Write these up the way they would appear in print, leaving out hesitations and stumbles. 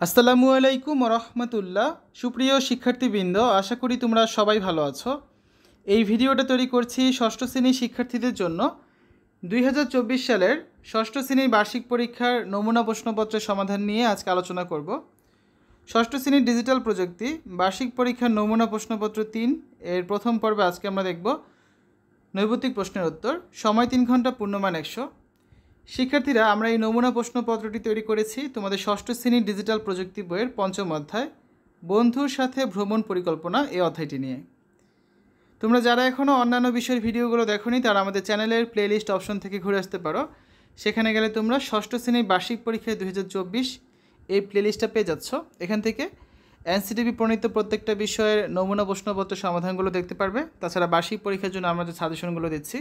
আসসালামু আলাইকুম রহমতুল্লাহ। সুপ্রিয় শিক্ষার্থীবৃন্দ, আশা করি তোমরা সবাই ভালো আছো। এই ভিডিওটা তৈরি করছি ষষ্ঠ শ্রেণীর শিক্ষার্থীদের জন্য। 2024 সালের ষষ্ঠ শ্রেণীর বার্ষিক পরীক্ষার নমুনা প্রশ্নপত্রের সমাধান নিয়ে আজকে আলোচনা করব। ষষ্ঠ শ্রেণীর ডিজিটাল প্রযুক্তি বার্ষিক পরীক্ষার নমুনা প্রশ্নপত্র 3 এর প্রথম পর্বে আজকে আমরা দেখব নৈর্ব্যক্তিক প্রশ্নের উত্তর। সময় 3 ঘন্টা, পূর্ণমান 100। শিক্ষার্থীরা, আমরা এই নমুনা প্রশ্নপত্রটি তৈরি করেছি তোমাদের ষষ্ঠ শ্রেণীর ডিজিটাল প্রযুক্তি বইয়ের পঞ্চম অধ্যায় বন্ধুর সাথে ভ্রমণ পরিকল্পনা এই অধ্যায়টি নিয়ে। তোমরা যারা এখনও অন্যান্য বিষয়ের ভিডিওগুলো দেখোনি তারা আমাদের চ্যানেলের প্লেলিস্ট অপশন থেকে ঘুরে আসতে পারো। সেখানে গেলে তোমরা ষষ্ঠ শ্রেণীর বার্ষিক পরীক্ষায় 2024 এই প্লেলিস্টটা পেয়ে যাচ্ছ। এখান থেকে এনসিটিভি প্রণীত প্রত্যেকটা বিষয়ের নমুনা প্রশ্নপত্র সমাধানগুলো দেখতে পারবে। তাছাড়া বার্ষিক পরীক্ষার জন্য আমরা যে সাজেশনগুলো দিচ্ছি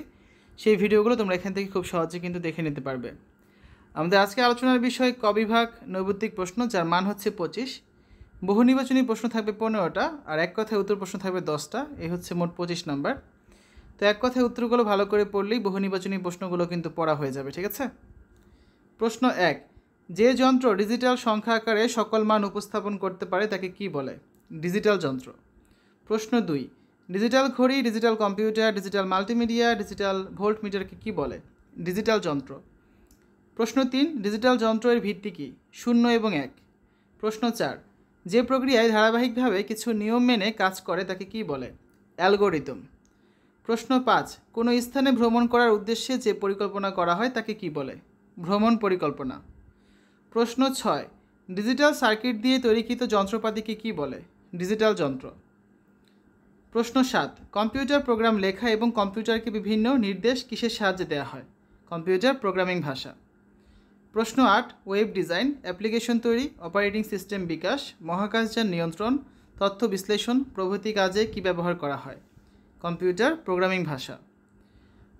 সেই ভিডিওগুলো তোমরা এখান থেকে খুব সহজে কিন্তু দেখে নিতে পারবে। আমাদের আজকে আলোচনার বিষয় ক বিভাগ নৈর্ব্যক্তিক প্রশ্ন, যার মান হচ্ছে 25। বহু নির্বাচনী প্রশ্ন থাকবে 15টা, আর এক কথায় উত্তর প্রশ্ন থাকবে 10টা। এই হচ্ছে মোট 25 নাম্বার। তো এক কথায় উত্তরগুলো ভালো করে পড়লেই বহু নির্বাচনী প্রশ্নগুলো কিন্তু পড়া হয়ে যাবে, ঠিক আছে? প্রশ্ন 1, যে যন্ত্র ডিজিটাল সংখ্যা আকারে সকল মান উপস্থাপন করতে পারে তাকে কি বলে? ডিজিটাল যন্ত্র। প্রশ্ন 2, ডিজিটাল ঘড়ি, digital computer, digital multimedia, digital ভোল্টমিটারকে কী বলে? ডিজিটাল যন্ত্র। প্রশ্ন 3, ডিজিটাল যন্ত্রের ভিত্তি কী? 0 এবং 1। প্রশ্ন 4, যে প্রক্রিয়ায় ধারাবাহিকভাবে কিছু নিয়ম মেনে কাজ করে তাকে কী বলে? অ্যালগোরিদম। প্রশ্ন 5, কোনো স্থানে ভ্রমণ করার উদ্দেশ্যে যে পরিকল্পনা করা হয় তাকে কী বলে? ভ্রমণ পরিকল্পনা। প্রশ্ন 6, ডিজিটাল সার্কিট দিয়ে তৈরিকৃত যন্ত্রপাতিকে কী বলে? ডিজিটাল যন্ত্র। প্রশ্ন 7, কম্পিউটার প্রোগ্রাম লেখা এবং কম্পিউটারকে বিভিন্ন নির্দেশ কিসের সাহায্যে দেওয়া হয়? কম্পিউটার প্রোগ্রামিং ভাষা। প্রশ্ন 8, ওয়েব ডিজাইন, অ্যাপ্লিকেশন তৈরি, অপারেটিং সিস্টেম বিকাশ, মহাকাশযান নিয়ন্ত্রণ, তথ্য বিশ্লেষণ প্রভৃতি কাজে কী ব্যবহার করা হয়? কম্পিউটার প্রোগ্রামিং ভাষা।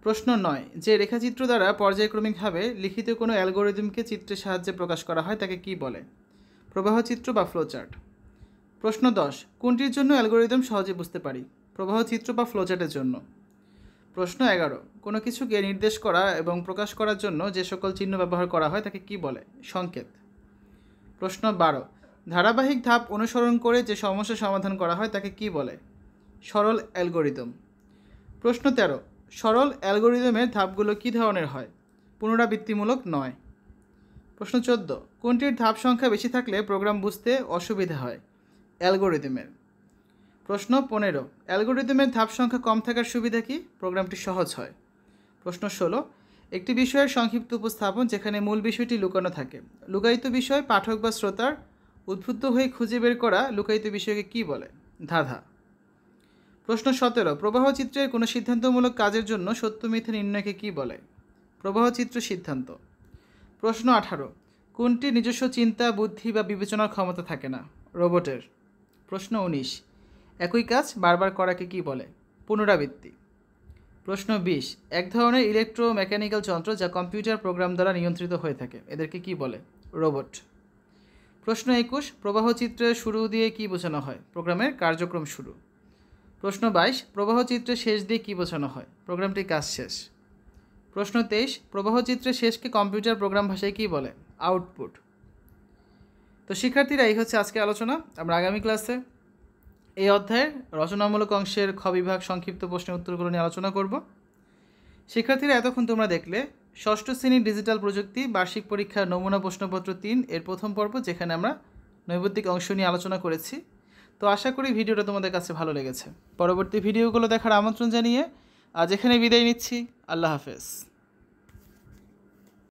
প্রশ্ন 9, যে রেখাচিত্র দ্বারা পর্যায়ক্রমিকভাবে লিখিত কোনো অ্যালগোরিদমকে চিত্রের সাহায্যে প্রকাশ করা হয় তাকে কী বলে? প্রবাহচিত্র বা ফ্লোচার্ট। প্রশ্ন 10, কোনটির জন্য অ্যালগোরিদম সহজে বুঝতে পারি? প্রবাহচিত্র বা ফ্লোচার্টের জন্য। প্রশ্ন 11, কোনো কিছুকে নির্দেশ করা এবং প্রকাশ করার জন্য যে সকল চিহ্ন ব্যবহার করা হয় তাকে কী বলে? সংকেত। প্রশ্ন 12, ধারাবাহিক ধাপ অনুসরণ করে যে সমস্যা সমাধান করা হয় তাকে কী বলে? সরল অ্যালগোরিদম। প্রশ্ন 13, সরল অ্যালগোরিদমের ধাপগুলো কী ধরনের হয়? পুনরাবৃত্তিমূলক নয়। প্রশ্ন 14, কোনটির ধাপ সংখ্যা বেশি থাকলে প্রোগ্রাম বুঝতে অসুবিধা হয়? অ্যালগোরিদমের। প্রশ্ন 15, অ্যালগোরিদমের ধাপ সংখ্যা কম থাকার সুবিধা কী? প্রোগ্রামটি সহজ হয়। প্রশ্ন 16, একটি বিষয়ের সংক্ষিপ্ত উপস্থাপন যেখানে মূল বিষয়টি লুকানো থাকে। লুকায়িত বিষয় পাঠক বা শ্রোতার উদ্বুদ্ধ হয়ে খুঁজে বের করা লুকায়িত বিষয়কে কী বলে? ধাঁধা। প্রশ্ন 17, প্রবাহচিত্রের কোনো সিদ্ধান্তমূলক কাজের জন্য সত্য মিথ্যা নির্ণয়কে কী বলে? প্রবাহচিত্র সিদ্ধান্ত। প্রশ্ন 18, কোনটি নিজস্ব চিন্তা, বুদ্ধি বা বিবেচনার ক্ষমতা থাকে না? রোবটের। প্রশ্ন 19, একই কাজ বারবার করাকে কী বলে? পুনরাবৃত্তি। প্রশ্ন 20, এক ধরনের ইলেকট্রোমেকানিক্যাল যন্ত্র যা কম্পিউটার প্রোগ্রাম দ্বারা নিয়ন্ত্রিত হয়ে থাকে, এদেরকে কী বলে? রোবট। প্রশ্ন 21, প্রবাহচিত্রের শুরু দিয়ে কী বোঝানো হয়? প্রোগ্রামের কার্যক্রম শুরু। প্রশ্ন 22, প্রবাহচিত্রের শেষ দিয়ে কী বোঝানো হয়? প্রোগ্রামটির কাজ শেষ। প্রশ্ন 23, প্রবাহচিত্রের শেষকে কম্পিউটার প্রোগ্রাম ভাষায় কী বলে? আউটপুট। তো শিক্ষার্থীরা, এই হচ্ছে আজকে আলোচনা। আমরা আগামী ক্লাসে এই অধ্যায়ের রচনামূলক অংশের খ বিভাগ সংক্ষিপ্ত প্রশ্নের উত্তরগুলো নিয়ে আলোচনা করব। শিক্ষার্থীরা, এতক্ষণ তোমরা দেখলে ষষ্ঠ শ্রেণীর ডিজিটাল প্রযুক্তি বার্ষিক পরীক্ষার নমুনা প্রশ্নপত্র 3 এর প্রথম পর্ব, যেখানে আমরা নৈর্ব্যক্তিক অংশ নিয়ে আলোচনা করেছি। তো আশা করি ভিডিওটা তোমাদের কাছে ভালো লেগেছে। পরবর্তী ভিডিওগুলো দেখার আমন্ত্রণ জানিয়ে আজ এখানে বিদায় নিচ্ছি। আল্লাহ হাফেজ।